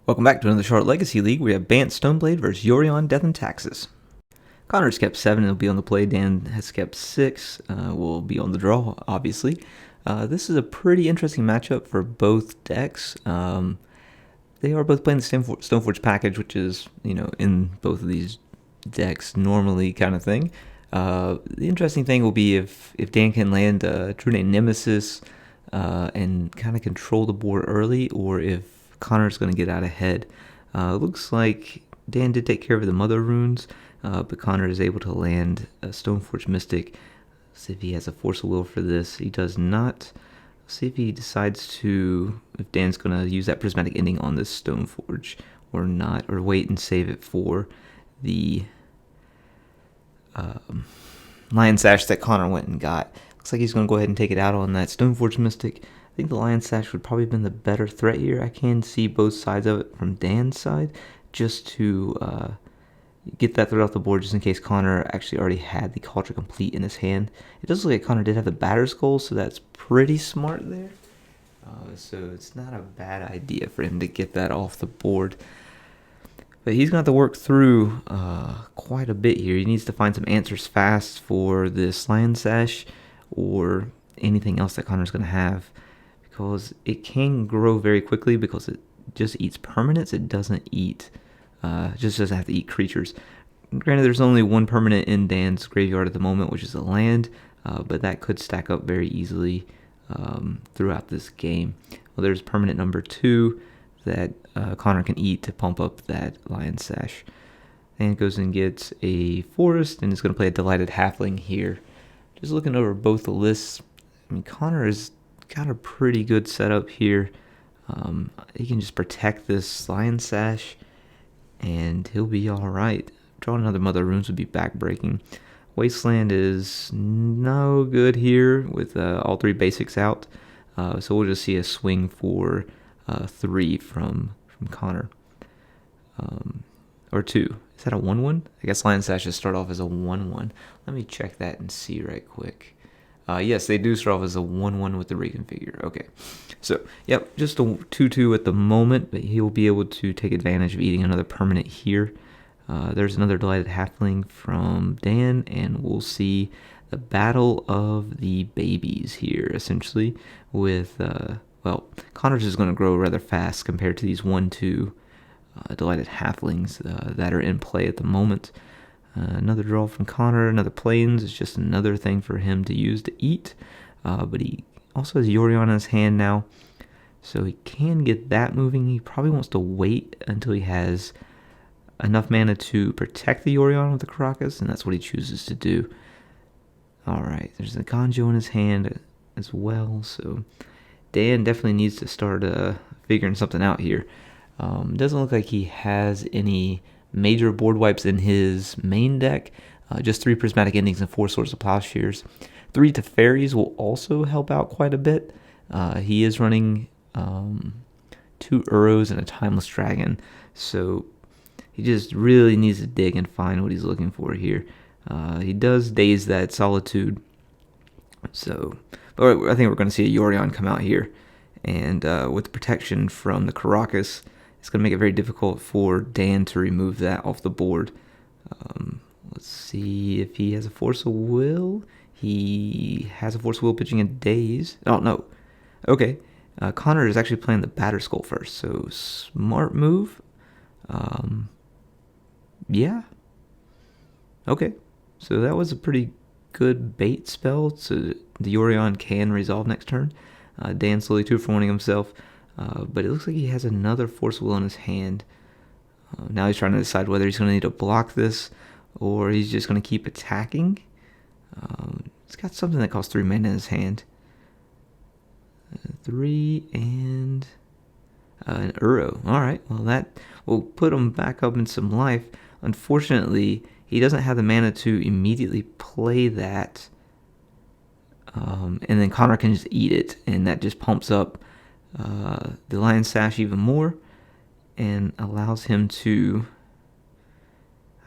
Welcome back to another Short Legacy League. We have Bant Stoneblade versus Yorion, Death and Taxes. Connor's kept 7, he'll be on the play. Dan has kept 6, will be on the draw, obviously. This is a pretty interesting matchup for both decks. They are both playing the Stoneforge package, which is, in both of these decks normally kind of thing. The interesting thing will be if Dan can land a True Name Nemesis and kind of control the board early, or if Connor's going to get out ahead. Looks like Dan did take care of the Mother Runes, but Connor is able to land a Stoneforge Mystic. See if he has a Force of Will for this. He does not. See if he decides to, if Dan's going to use that Prismatic Ending on this Stoneforge or not, or wait and save it for the Lion Sash that Connor went and got. Looks like he's going to go ahead and take it out on that Stoneforge Mystic. I think the Lion Sash would probably have been the better threat here. I can see both sides of it from Dan's side, just to get that threat off the board, just in case Connor actually already had the Cauldron Complete in his hand. It does look like Connor did have the Batter Skull, so that's pretty smart there. So it's not a bad idea for him to get that off the board. But he's going to have to work through quite a bit here. He needs to find some answers fast for this Lion Sash or anything else that Connor's going to have, because it can grow very quickly because it just eats permanents. It doesn't eat, just doesn't have to eat creatures. Granted, there's only one permanent in Dan's graveyard at the moment, which is a land, but that could stack up very easily throughout this game. Well, there's permanent number 2 that Connor can eat to pump up that Lion Sash. And goes and gets a forest, and is going to play a Delighted Halfling here. Just looking over both the lists, I mean, Connor has got a pretty good setup here. He can just protect this Lion Sash, and he'll be alright. Drawing another Mother Runes would be backbreaking. Wasteland is no good here with all 3 basics out. So we'll just see a swing for 3 from Connor. Or 2. Is that a 1-1? I guess Lion Sashes start off as a 1-1. Let me check that and see right quick. Yes, they do start off as a 1-1 with the reconfigure. Okay. So, yep, just a 2-2 at the moment, but he'll be able to take advantage of eating another permanent here. There's another Delighted Halfling from Dan, and we'll see the Battle of the Babies here, essentially, with, Connor's is going to grow rather fast compared to these 1-2 Delighted Halflings that are in play at the moment. Another draw from Connor, another Plains is just another thing for him to use to eat. But he also has Yorion in his hand now, so he can get that moving. He probably wants to wait until he has enough mana to protect the Yorion with the Caracas, and that's what he chooses to do. Alright, there's a Ganjo in his hand as well, so Dan definitely needs to start figuring something out here. Doesn't look like he has any major board wipes in his main deck. Just 3 Prismatic Endings and 4 Swords of Plowshares. 3 Teferis will also help out quite a bit. He is running 2 Uros and a Timeless Dragon, so he just really needs to dig and find what he's looking for here. He does daze that Solitude, so but I think we're going to see a Yorion come out here, and with protection from the Caracas, it's going to make it very difficult for Dan to remove that off the board. Let's see if he has a Force of Will. He has a Force of Will pitching a Daze. Oh, no. Okay. Connor is actually playing the Batter Skull first, so smart move. Yeah. Okay. So that was a pretty good bait spell, so the Yorion can resolve next turn. Dan slowly 2-for-1ing himself. But it looks like he has another Force of Will in his hand. Now he's trying to decide whether he's going to need to block this or he's just going to keep attacking. He's got something that costs 3 mana in his hand. 3 and an Uro. Alright, well that will put him back up in some life. Unfortunately, he doesn't have the mana to immediately play that. And then Connor can just eat it, and that just pumps up the Lion Sash even more and allows him to,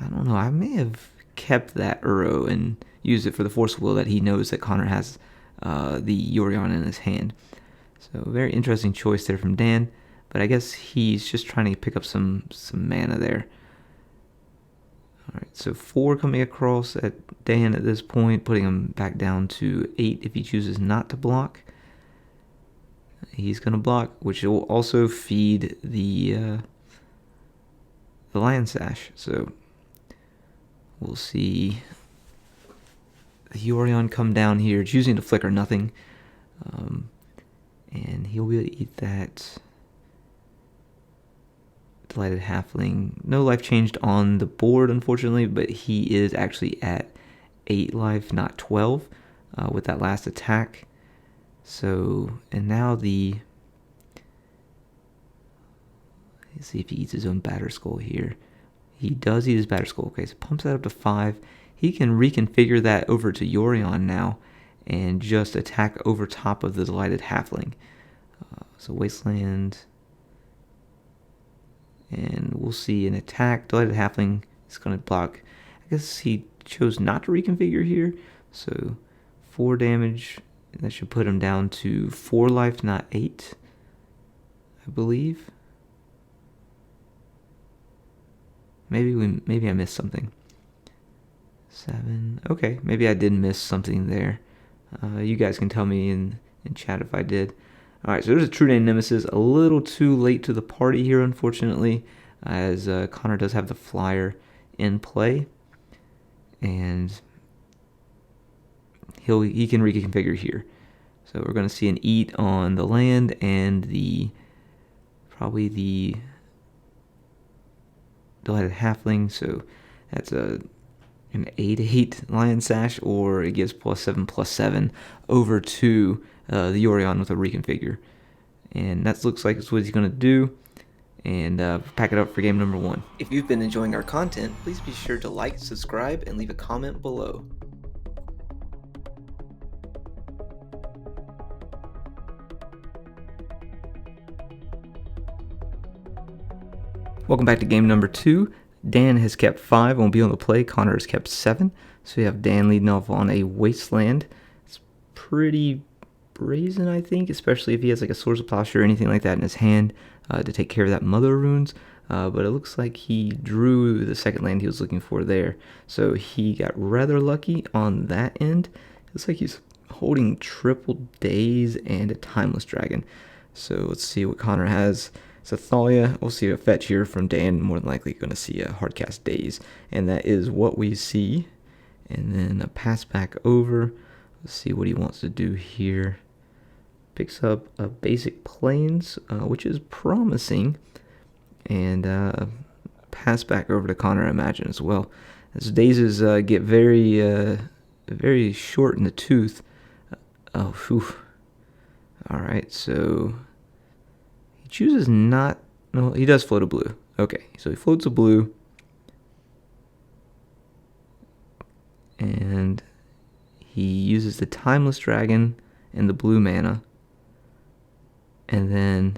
I don't know, I may have kept that Uro and used it for the Force of Will that he knows that Connor has the Yorion in his hand. So very interesting choice there from Dan, but I guess he's just trying to pick up some mana there. Alright, so 4 coming across at Dan at this point, putting him back down to 8 if he chooses not to block. He's going to block, which will also feed the Lion Sash. So we'll see the Yorion come down here, choosing to flicker nothing. And he'll be able to eat that Delighted Halfling. No life changed on the board, unfortunately, but he is actually at 8 life, not 12, with that last attack. So, and now let's see if he eats his own Batter Skull here. He does eat his Batter Skull. Okay, so pumps that up to 5. He can reconfigure that over to Yorion now and just attack over top of the Delighted Halfling. So Wasteland, and we'll see an attack. Delighted Halfling is going to block. I guess he chose not to reconfigure here, so 4 damage. That should put him down to 4 life, not 8, I believe. Maybe I missed something. 7. Okay, maybe I did miss something there. You guys can tell me in chat if I did. Alright, so there's a True Name Nemesis. A little too late to the party here, unfortunately, as Connor does have the flyer in play. And he can reconfigure here. So we're going to see an eat on the land and probably the Delighted Halfling. So that's an 8/8 Lion Sash, or it gives +7/+7 over to the Yorion with a reconfigure. And that looks like it's what he's going to do. And pack it up for game number 1. If you've been enjoying our content, please be sure to like, subscribe, and leave a comment below. Welcome back to game number 2. Dan has kept 5, won't be on the play. Connor has kept 7. So you have Dan leading off on a Wasteland. It's pretty brazen, I think, especially if he has like a Swords of Plowshare or anything like that in his hand to take care of that Mother Runes. But it looks like he drew the second land he was looking for there. So he got rather lucky on that end. It looks like he's holding triple Daze and a Timeless Dragon. So let's see what Connor has. So Thalia, we'll see a fetch here from Dan, more than likely going to see a Hardcast Daze. And that is what we see. And then a pass back over. Let's see what he wants to do here. Picks up a basic Plains, which is promising. And pass back over to Connor, I imagine, as well. As Dazes get very short in the tooth. Oh, phew. Alright, so he chooses not. No, he does float a blue. Okay, so he floats a blue. And he uses the Timeless Dragon and the blue mana. And then,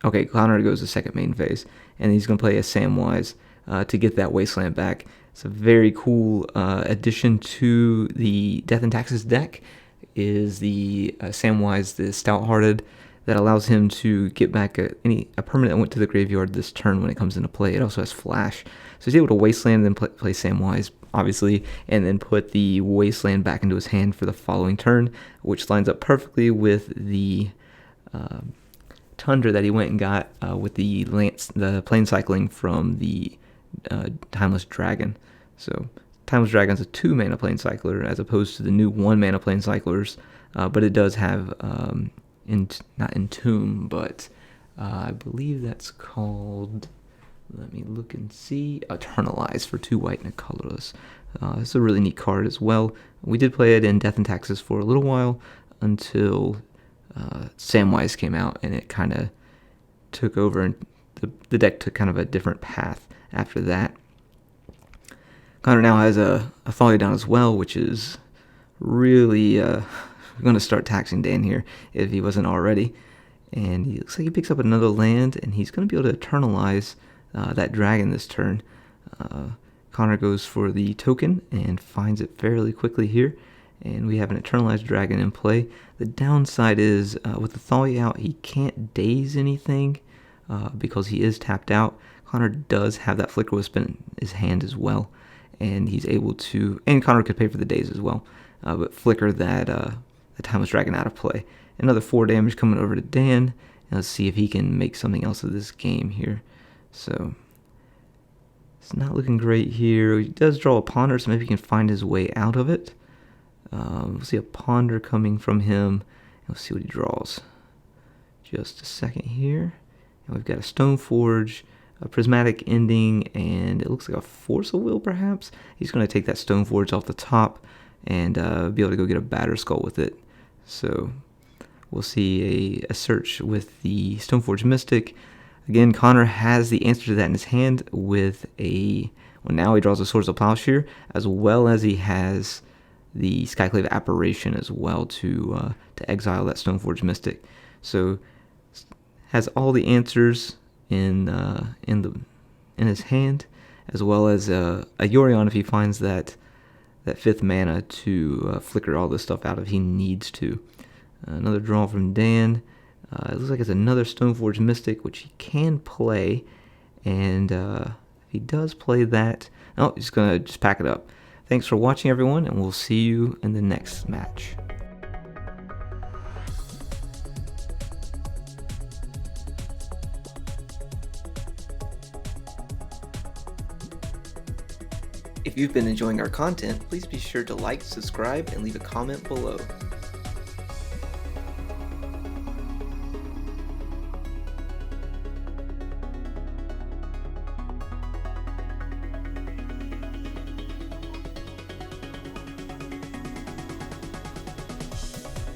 okay, Connor goes to second main phase. And he's going to play a Samwise to get that Wasteland back. It's a very cool addition to the Death and Taxes deck. Is the Samwise, the Stout-Hearted, that allows him to get back a permanent that went to the graveyard this turn when it comes into play. It also has Flash. So he's able to Wasteland and then play Samwise, obviously, and then put the Wasteland back into his hand for the following turn, which lines up perfectly with the Tundra that he went and got with the plane cycling from the Timeless Dragon. So Timeless Dragon's a 2-mana plane cycler as opposed to the new 1-mana plane cyclers, but it does have not Entomb, but I believe that's called, let me look and see, Eternalize for 2 white and a colorless. It's a really neat card as well. We did play it in Death and Taxes for a little while until Samwise came out, and it kind of took over, and the deck took kind of a different path after that. Connor now has a Thalia down as well, which is really going to start taxing Dan here if he wasn't already. And he looks like he picks up another land, and he's going to be able to Eternalize that dragon this turn. Connor goes for the token and finds it fairly quickly here. And we have an Eternalized Dragon in play. The downside is, with the Thalia out, he can't daze anything. because he is tapped out. Connor does have that Flicker Wisp in his hand as well, and he's able to, and Connor could pay for the days as well, but flicker that the Timeless Dragon out of play. Another 4 damage coming over to Dan, and let's see if he can make something else of this game here. So it's not looking great here. He does draw a Ponder, so maybe he can find his way out of it. We'll see a Ponder coming from him. We'll see what he draws. Just a second here. And we've got a Stoneforge, a Prismatic Ending, and it looks like a Force of Will, perhaps. He's going to take that Stoneforge off the top and be able to go get a Batterskull with it. So we'll see a search with the Stoneforge Mystic. Again, Connor has the answer to that in his hand with a... Well, now he draws the Swords of Plowshare, as well as he has the Skyclave Apparition as well to exile that Stoneforge Mystic. So has all the answers in his hand, as well as a Yorion if he finds that 5th mana to flicker all this stuff out if he needs to. Another draw from Dan. It looks like it's another Stoneforge Mystic, which he can play, and if he does play that, oh, he's gonna just pack it up. Thanks for watching, everyone, and we'll see you in the next match. If you've been enjoying our content, please be sure to like, subscribe, and leave a comment below.